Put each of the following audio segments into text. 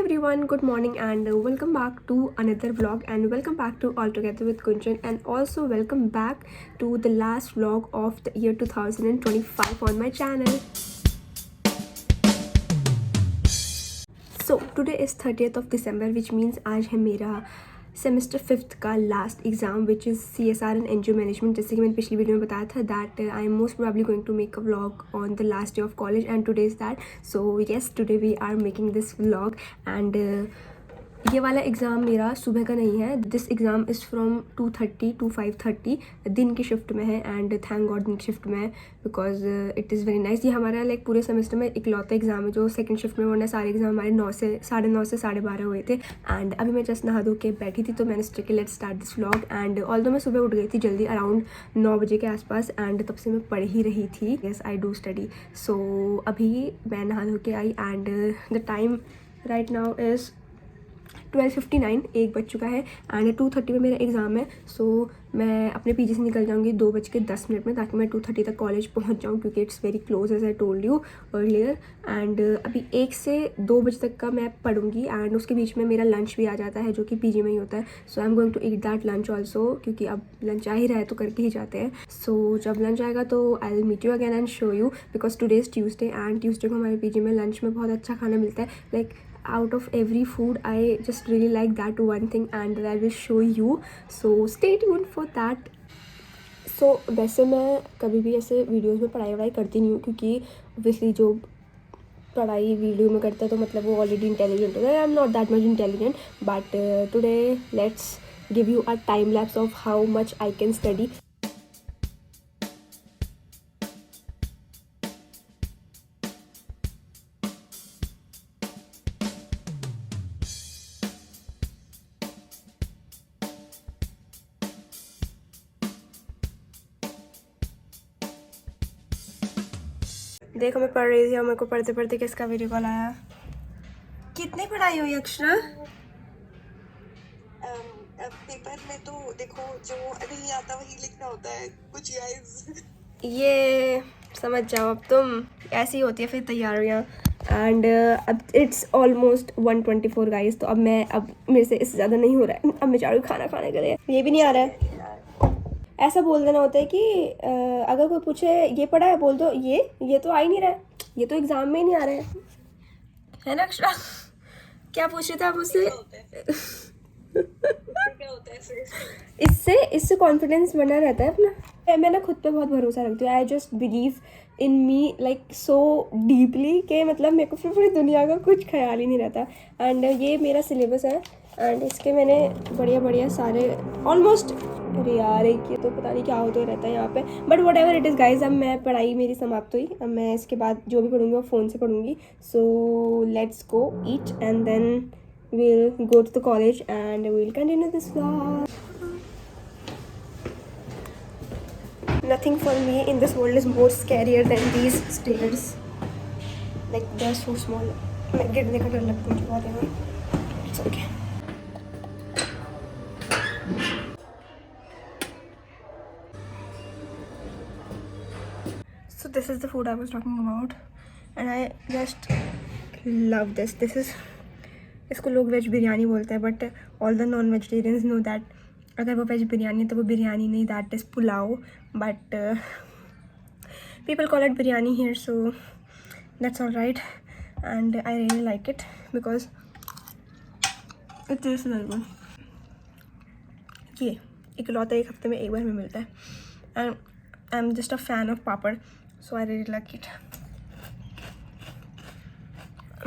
everyone, good morning and welcome back to another vlog and welcome back to All Together with Kunjan and also welcome back to the last vlog of the year 2025 on my channel. So today is 30th of December which means आज है मेरा semester 5th का last exam which is CSR and NGO management. जैसे कि मैंने पिछली video में बताया था that I am most probably going to make a vlog on the last day of college and today is that. So yes, today we are making this vlog and ये वाला exam मेरा सुबह का नहीं है. This exam is from 2:30 to 5:30 दिन की shift में है एंड थैंक गॉड दिन की शिफ्ट में है because it is very nice. ये हमारा लाइक पूरे सेमेस्टर में इकलौता एग्ज़ाम है जो सेकंड शिफ्ट में, वरना सारे एग्ज़ाम हमारे 9 से 12:30 हुए थे. एंड अभी मैं जस्ट नहा धो के बैठी थी तो मैंने सोचा कि let's start this vlog. And although मैं सुबह उठ गई थी जल्दी अराउंड 9 बजे के आसपास एंड तब से मैं पढ़ ही रही थी. Yes, I do study. So अभी मैं नहा धो के आई and the time right now is 12:59, 1 बज चुका है एंड 2:30 में मेरा एग्ज़ाम है. सो मैं अपने पीजी से निकल जाऊंगी 2:10 में ताकि मैं 2:30 तक कॉलेज पहुंच जाऊं क्योंकि it's very close as I told you earlier. And अभी 1 से 2 बजे तक का मैं पढ़ूंगी एंड उसके बीच में मेरा लंच भी आ जाता है जो कि पीजी में ही होता है. So I am going to eat that lunch also क्योंकि अब लंच आ ही रहा है तो करके ही जाते हैं. सो जब लंच आएगा तो I will meet you again and show you because today is Tuesday and Tuesday को हमारे पीजी में लंच में बहुत अच्छा खाना मिलता है. Like out of every food I just really like that one thing and I will show you, so stay tuned for that. So वैसे मैं कभी भी ऐसे वीडियोस में पढ़ाई करती नहीं हूँ क्योंकि obviously जो पढ़ाई वीडियो में करता है तो मतलब वो ऑलरेडी इंटेलिजेंट होता है. आई am not that much intelligent but today let's give you a time lapse of how much I can study. देखो मैं पढ़ रही थी और मेरे को पढ़ते पढ़ते किसका वीडियो कॉल आया. कितनी पढ़ाई हुई अक्षरा? पेपर में तो देखो जो नहीं आता वही लिखना होता है कुछ गाइस. ये समझ जाओ अब तुम, ऐसी होती है फिर तैयारियाँ. एंड अब इट्स ऑलमोस्ट 1:24 गाइस. तो अब मेरे से इससे ज़्यादा नहीं हो रहा है. अब मैं जा रही हूँ खाना खाने के लिए. ये भी नहीं आ रहा है. ऐसा बोल देना होता है कि अगर कोई पूछे ये पढ़ा है बोल दो ये तो आ ही नहीं रहा है, ये तो एग्जाम में ही नहीं आ रहा है ना अक्षरा? क्या पूछ रहे थे आप उससे? इससे कॉन्फिडेंस बना रहता है अपना. मैं ना खुद पे बहुत भरोसा रखती हूँ. I just believe in me like so deeply कि मतलब मेरे को फिर पूरी दुनिया का कुछ ख्याल ही नहीं रहता. एंड ये मेरा सिलेबस है एंड इसके मैंने बढ़िया सारे ऑलमोस्ट, अरे यार एक ये तो पता नहीं क्या होता रहता है यहाँ पे, but what ever it is guys. अब मैं पढ़ाई मेरी समाप्त हुई. अब मैं इसके बाद जो भी पढ़ूँगी वो फ़ोन से पढ़ूँगी. So let's go eat and then we'll go to the college and we'll continue this vlog. Nothing for me in this world is more scarier than these stairs. Like they're so small. मैं गिरने का डर लगता है मुझे बहुत है. It's okay. So this is the food I was talking about and I just love this. This is, इसको लोग वेज बिरयानी बोलते हैं but all the non vegetarians know that अगर वो वेज बिरयानी है तो वो बिरयानी नहीं, that is pulao. But people call it biryani here so that's all right and I really like it because it is very good. ये इकलौता एक हफ्ते में एक बार में मिलता है and I am just a fan of papad so I really like it.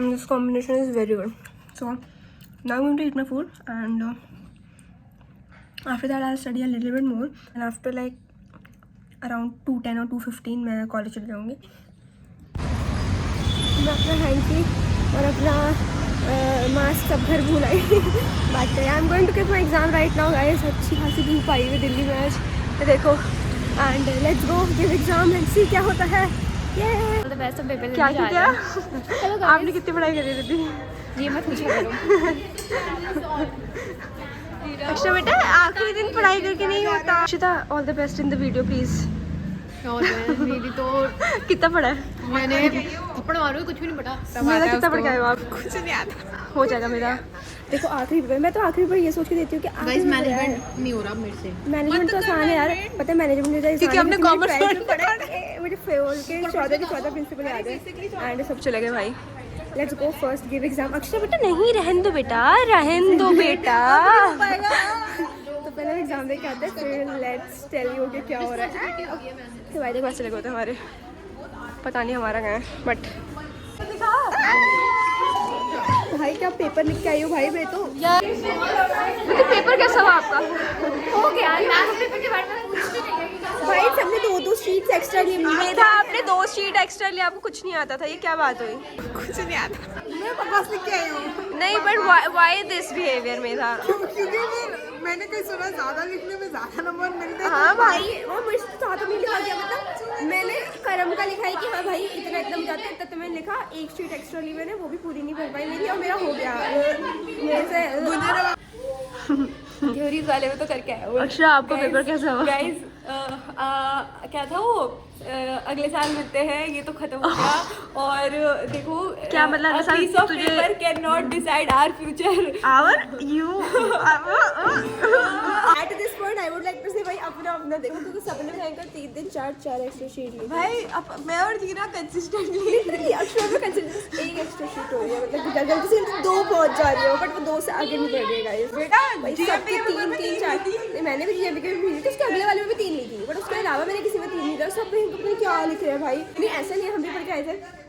This combination is very good. So now I'm going to eat my food and after that I'll study a little bit more and after like around 2:10 or 2:15 मैं college चली जाऊँगी. मैं अपना hanky और अपना mask सब घर भूल आई but I am going to get my exam right now guys. अच्छी खासी धूप आई हुई दिल्ली में आज देखो and let's go give exam and see क्या होता है. क्या आपने कितनी पढ़ाई करी थी? ये मत पूछो करो. अक्षरा बेटा आखिरी दिन पढ़ाई करके नहीं होता. Akshita all the best in the video please. मेरी तो कितना पढ़ा है? मैंने थप्पड़ मारो कुछ भी नहीं पढ़ा. मेरा कितना पढ़ के आए हो आप? कुछ नहीं आता. हो जाएगा मेरा। देखो आखिरी पेपर, मैं तो आखिरी पेपर ये सोच के देती हूँ कि गाइस मैनेजमेंट नहीं हो रहा मेरे से। मैनेजमेंट तो आसान है यार, पता है मैनेजमेंट क्योंकि हमने कॉमर्स पढ़ा है। मुझे फेल के 14 के 14 प्रिंसिपल याद है एंड सब चले गए भाई। Let's go first give exam. Akshay बेटा नहीं, रहन दो बेटा, रहन दो बेटा। तो पहले एग्जाम दे के आते हैं, फिर लेट्स टेल यू कि क्या हो रहा है। तो भाई देखो चले गए होते हमारे, पता नहीं हमारा क्या है बट भाई क्या पेपर लिख के आई हो भाई। मैं तो पेपर कैसा हुआ आपका? हो गया पेपर के बारे में पूछते नहीं भाई। सबने 2-2 शीट्स एक्स्ट्रा ली। मेधा आपने 2 शीट एक्स्ट्रा लिया, आपको कुछ नहीं आता था, ये क्या बात हुई? कुछ नहीं आता, मैं बकवास लिख के आई हूँ। नहीं बट व्हाई दिस बिहेवियर मेधा? क्योंकि मैंने कहीं सुना ज़्यादा लिखने में ज़्यादा नंबर मिलते हैं। हाँ भाई वो मुझे तो ज़्यादा नहीं लिखा गया, मतलब मैंने करम का लिखा है कि हाँ भाई इतना एकदम जाते हैं, तब तो मैंने लिखा 1 शीट एक्स्ट्रा ली मैंने, वो भी पूरी नहीं भर पाई मेरी और मेरा हो गया। मेरे से थ्योरी वाले में तो करके आया हूँ। अच्छा आपको पेपर कैसा हुआ? गाइस क्या था वो, अगले साल मिलते हैं, ये तो खत्म हो गया। और देखो क्या मतलब अगले साल piece of तुझे paper cannot decide our future. Our you at this point I would like to say भाई अपना देखो, क्योंकि सबने भयंकर 3 दिन 4 एक्स्ट्रा शीट ली भाई अब मैं और जीना कंसिस्टेंटली लिटरली। अक्षर में कंसिडर 1 एक्स्ट्रा शीट हो रही है, मतलब गलती से 2 पहुंच जा रही हो, बट वो 2 से आगे नहीं बढ़ रही है गाइस। बेटा भाई GMP सबके के पेपर 3 4 नहीं, मैंने भी जीएमपी के भी थी, उसके अगले वाले में भी 3 ली थी, बट उसके अलावा मैंने किसी में 3 नहीं था। सब भयंकर क्या लिख रहे हैं भाई? नहीं ऐसा नहीं, हम भी पढ़ के आए थे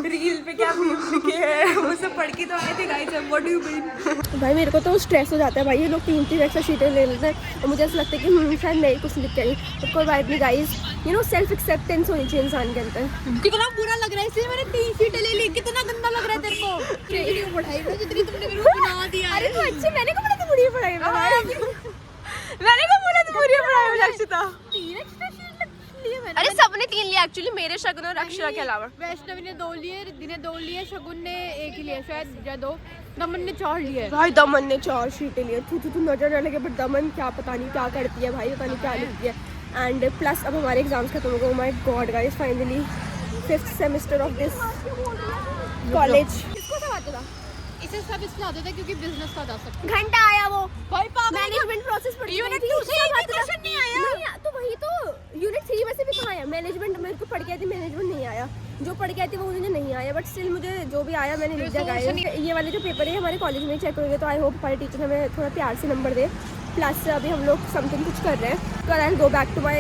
रील पे क्या मीम लिखे हैं वो सब पढ़ के तो आए थे guys. What do you mean? भाई मेरे को तो स्ट्रेस हो जाता है भाई, ये लोग 3 एक्स्ट्रा शीटें ले लेते हैं और मुझे ऐसा लगता है कि शायद मैं कुछ लिख के आई, बट कोई बात नहीं guys, you know self acceptance होनी चाहिए इंसान के अंदर। कितना बुरा लग रहा है, इसलिए मैंने 3 शीटें ले ली। कितना गंदा लग रहा है तेरे को। ट्रेनिंग पढ़ाई में जितनी तुमने मेरे को बना दिया। अरे तो अच्छे, मैंने कब बोला था बुरी पढ़ाई में भाई? मैंने कब बोला था बुरी पढ़ाई में अक्षिता? 3 एक्स्ट्रा शीट लिए मैंने। अरे सबने 3 लिया एक्चुअली, मेरे शगुन और अक्षरा के अलावा। वैष्णवी ने 2 लिए, रिद्धि ने 2 लिए, शगुन ने 1 ही लिया शायद या 2, दमन ने 4 लिए। भाई दमन ने 4 शीटें लिए। तू नजर न लगे, बट दमन क्या पता नहीं क्या करती है भाई, पता नहीं क्या लिखती है। एंड प्लस अब हमारे एग्जाम्स खत्म हो गए। My God guys, finally 5th semester of this college. किसको सब आता था? इसे सब इसलिए आता था क्योंकि बिजनेस का था सब। घंटा आया वो भाई पागल मैनेजमेंट प्रोसेस पढ़ यूनिट 2 से एक क्वेश्चन नहीं आया। नहीं तो वही तो यूनिट 3 में से भी कहाँ आया? मैनेजमेंट मेरे को पढ़ के आई थी, मैनेजमेंट नहीं आया। जो पढ़ के आई थी वो मुझे नहीं आया, बट स्टिल मुझे जो भी आया मैंने लिख दिया गाइस। ये वाले जो पेपर है हमारे कॉलेज में चेक होंगे, तो आई होप हमारे टीचर हमें थोड़ा प्यार से नंबर दे। प्लस अभी हम लोग समथिंग कुछ कर रहे हैं, तो I will go back to my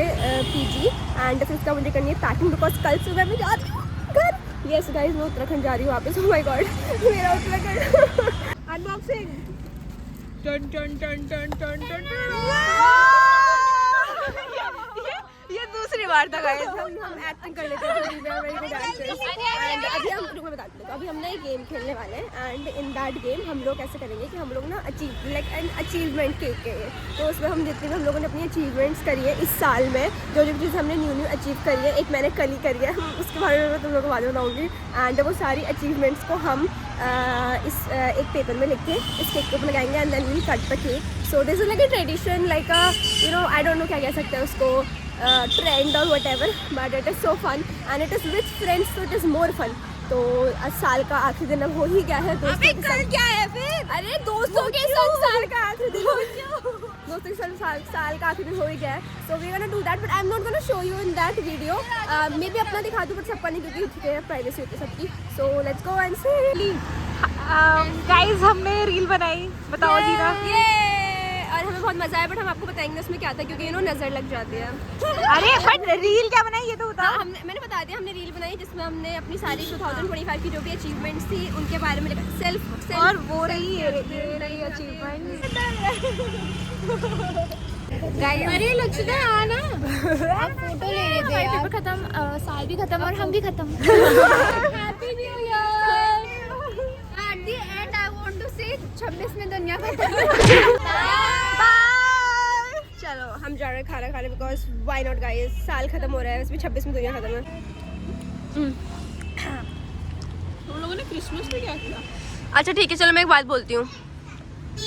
PG and फिर उसका मुझे करनी है पैकिंग, बिकॉज कल सुबह मैं जा रही हूँ घर। यस गाइस, मैं उत्तराखंड जा रही हूँ वापस। ओह माय गॉड मेरा उत्तराखंड अनबॉक्सिंग। टन टन टन टन टन टन। ये दूसरी बार था गाइस, हम एक्टिंग कर लेते हैं, we are very good actors. And अभी हम रुको मैं बताती हूँ, अभी हम ना एक गेम खेलने वाले हैं एंड इन दैट गेम हम लोग ऐसे करेंगे कि हम लोग ना अचीवमेंट केक है, तो उसमें हम जितनी भी हम लोगों ने अपनी अचीवमेंट्स करी है इस साल में, जो जो चीज़ हमने न्यू अचीव करी है, एक मैंने कल ही करी है, उसके बारे में मैं तुम लोगों को बाद में बताऊँगी। एंड वो सारी अचीवमेंट्स को हम इस एक पेपर में लिख के इस केक के ऊपर लगाएंगे and then we cut the cake. So this is like a tradition, like a you know I don't know क्या कह सकते हैं उसको, ट्रेंड और whatever, but it is so fun and it is with friends, तो it is more fun. तो साल का आखिरी दिन अब हो ही गया है। दोस्तों के साथ क्या है फिर? अरे दोस्तों के साथ साल का आखिरी दिन दोस्तों के साथ साल का आखिरी दिन हो ही गया है। So we gonna do that, but I am not gonna show you in that video. Maybe अपना दिखा दूँ, बट सबका नहीं, क्योंकि ठीक है प्राइवेसी होती है सबकी। So let's go and see. Guys हमने रील बनाई, बताओ जीना। और हमें बहुत मजा आया, बट हम आपको बताएंगे उसमें क्या था, क्योंकि नजर लग जाती है। अरे बट रील क्या बनाई ये तो बताओ। मैंने बता दिया, हमने रील बनाई जिसमें हमने अपनी सारी 2025 की जो भी अचीवमेंट्स थी उनके बारे में लिखा, सेल्फ और वो रही ये अचीवमेंट। अरे लक्षिता आना, आप फोटो ले रहे थे यार। खत्म, साल भी खत्म और हम भी खत्म। Happy new year. At the end I want to say 26 में दुनिया खत्म। चलो हम जा रहे हैं खाना खाने, बिकॉज व्हाई नॉट गाइस, साल खत्म हो रहा है, इसमें 26 में दुनिया खत्म है। हम लोगों ने क्रिसमस में क्या किया? अच्छा ठीक है, चलो मैं एक बात बोलती हूँ,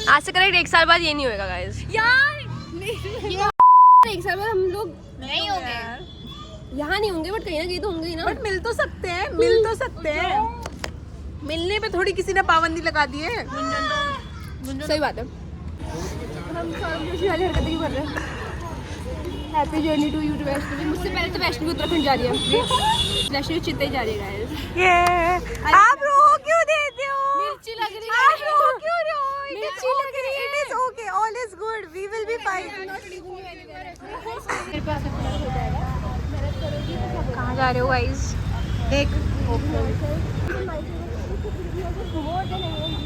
आज से करेक्ट 1 साल बाद ये नहीं होएगा गाइस यार 1 साल बाद हम लोग नहीं होंगे यहाँ नहीं होंगे, बट कहीं ना कहीं तो होंगे ही ना। बट मिल तो सकते हैं, मिल तो सकते हैं। मिलने पे थोड़ी किसी ने पाबंदी लगा दी है। सही बात है। हम सौरभ जोशी वाली हरकतें क्यों कर रहे हैं? Happy journey to you too Vaishnavi. मुझसे पहले तो वैष्णवी उत्तराखंड जा रही है, वैष्णवी चित्ते जा रही है guys। ये आप रो क्यों देते हो? मिर्ची लग रही है। आप रो क्यों रहे हो? मिर्ची लग रही है। It is okay, all is good, we will be fine. कहाँ जा रहे हो guys? देख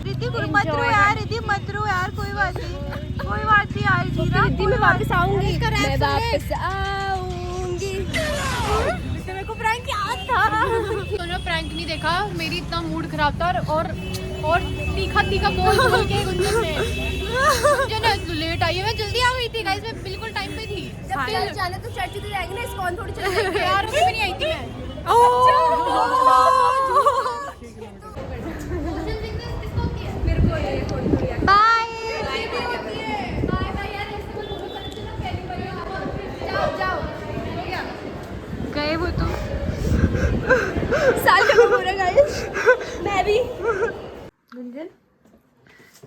रिद्धि मत रो यार, रिद्धि मत रो यार, कोई बात नहीं यार जीरा। रिद्धि मैं वापस आऊंगी, मैं वापस आऊंगी। मेरे को प्रैंक याद था। तूने प्रैंक नहीं देखा, मेरी इतना मूड खराब था और तीखा तीखा बोल के गुंजन ने लेट आई है। मैं जल्दी आ गई थी गाइस, मैं बिल्कुल टाइम पे थी। जब चल जाना तो चर्च तो जाएंगे ना, इस्कॉन थोड़ी चल जाएंगे यार अभी भी नहीं आई थी मैं। गए वो तो साल खत्म हो रहा है गाइस। मैं भी। गुंजन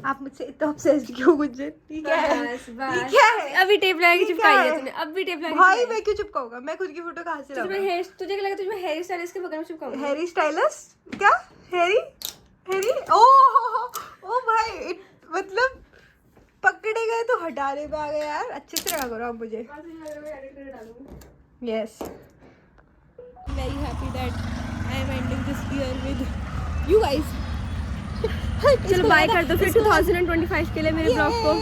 आप मुझसे इतना ऑब्सेस्ड क्यों? गुंजन ठीक है, बस ठीक है। अभी टेप लगा के ठीक चिपकाई है। है तूने, अब भी टेप लगा के भाई चिपकाई है। मैं क्यों चिपकाऊंगा? मैं खुद की फोटो कहाँ से तुझे लाऊंगा? हेयर, तुझे क्या लगा तुझे हेयर स्टाइलिस्ट के बगल में चिपकाऊंगी? Harry stylist? क्या हैरी? हैरी ओ भाई मतलब पकड़े गए तो हटाने पे आ गए यार। अच्छे से रखा करो आप मुझे। Yes Very happy that I am ending this year with you guys. चलो बाय कर दो फिर 2025 के लिए मेरे ब्लॉग को।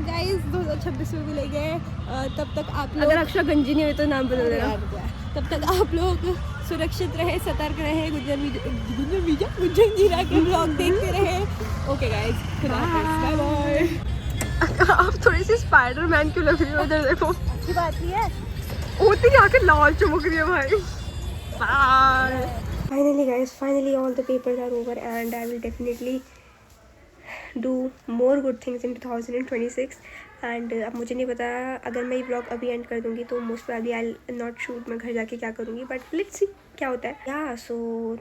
गाइस 2026 में मिलेंगे। तब तक आप लोग, अगर अक्षरा गंजी नहीं हुई तो नाम बदल देना। तब तक आप लोग सुरक्षित रहे, सतर्क रहे, गुंजन जीरा के ब्लॉग देखते रहे। ओके गाइस, खुदा हाफिज़, बाय बाय। आप थोड़ी सी स्पाइडरमैन क्यों लग रही हो? उधर देखो, अच्छी बात नहीं है। होती जाके लाल चमक रही है भाई। Bye. Finally guys, finally all the papers are over and I will definitely do more good things in 2026 and अब मुझे नहीं पता, अगर मैं ये ब्लॉग अभी एंड कर दूँगी तो most probably I will not shoot, मैं घर जाके क्या करूँगी, बट लेट्स सी क्या होता है। Yeah so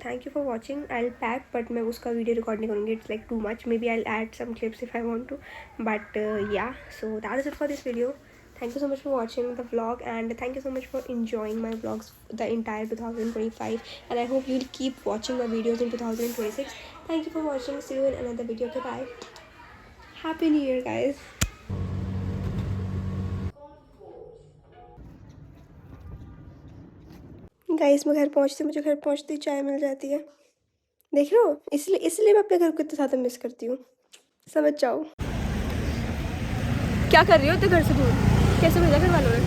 thank you for watching. I will pack but मैं उसका वीडियो रिकॉर्ड नहीं करूँगी, it's like too much. Maybe I will add some clips if I want to, but yeah so that is it for this video. Thank you so much for watching the vlog and thank you so much for enjoying my vlogs the entire 2025 and I hope you'll keep watching my videos in 2026. Thank you for watching. See you in another video. Okay, bye. Happy New Year guys. Guys मैं घर पहुंचती, मुझे घर पहुंचती चाय मिल जाती है, देख रहे हो? इसलिए मैं अपने घर को इतना ज़्यादा मिस करती हूँ, समझ जाओ। क्या कर रही हो इतने घर से दूर? कैसे भेजा घर वालों ने?